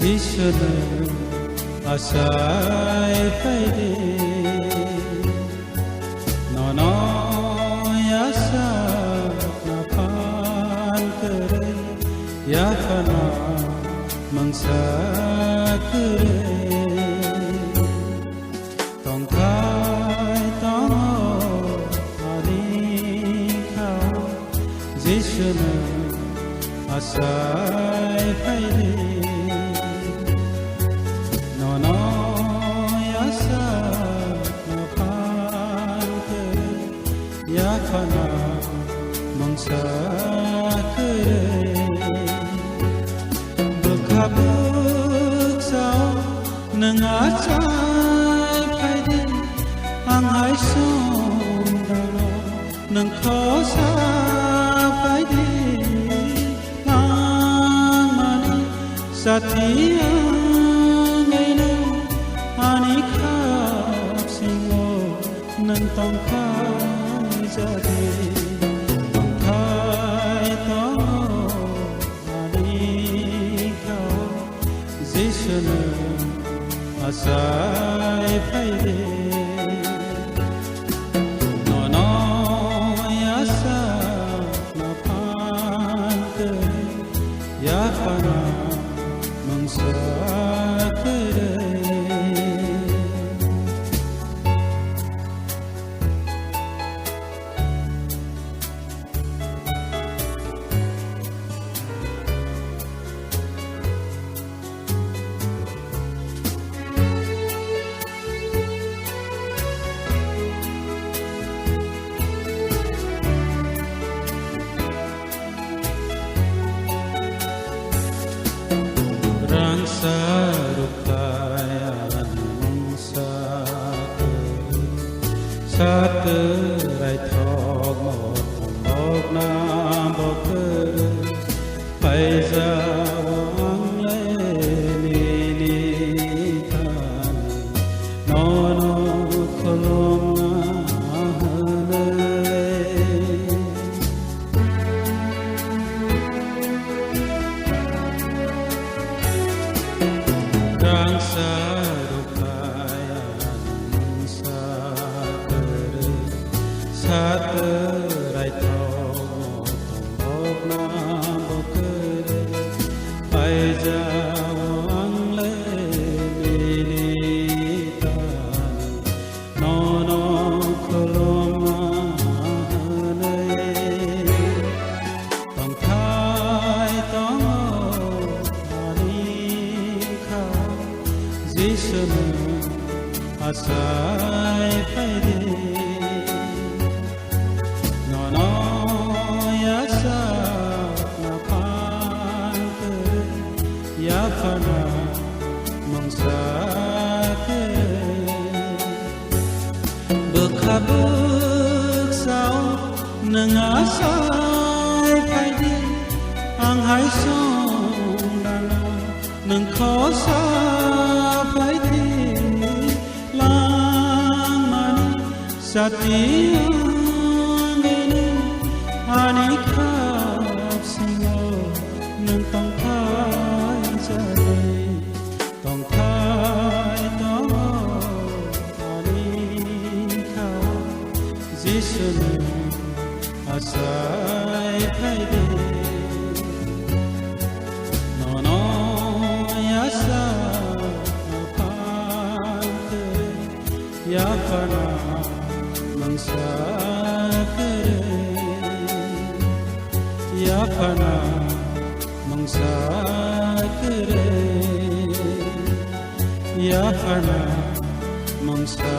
지수는 아사이 파이데 너너 야사 나판 그래 야파나 망사 그래 똥카이 똥어 아니카 지수는 아사이 파이데 야파나 멍사 그래 득하북사오 능아차이 파이든 앙하이 손다로 능커사 파이든 낭만이 사티앙에는 아니캅싱오 능똥카 ongkai to anika zishnu asai paide nono yasa napante yapana mangsa sarukaya mangsa saterai thok một nam bok pai ra wang le ni ni tan no no kholom na Rang sarukaya mangsa kere saterai thok một nam bok pai ra wang le ni ni tan no no kholom na tong thai tong Zishnu asai paide nono yasa napan kere yapana mangsa kere bekhabuksao nengasai paide anghai song dana neng khosa Satyangene anikapsingo nang tongkai jare tongkai tomo anika Zishnu asai paide nono yasa napante yapana mangsa kere yapana mangsa kere yapana mangsa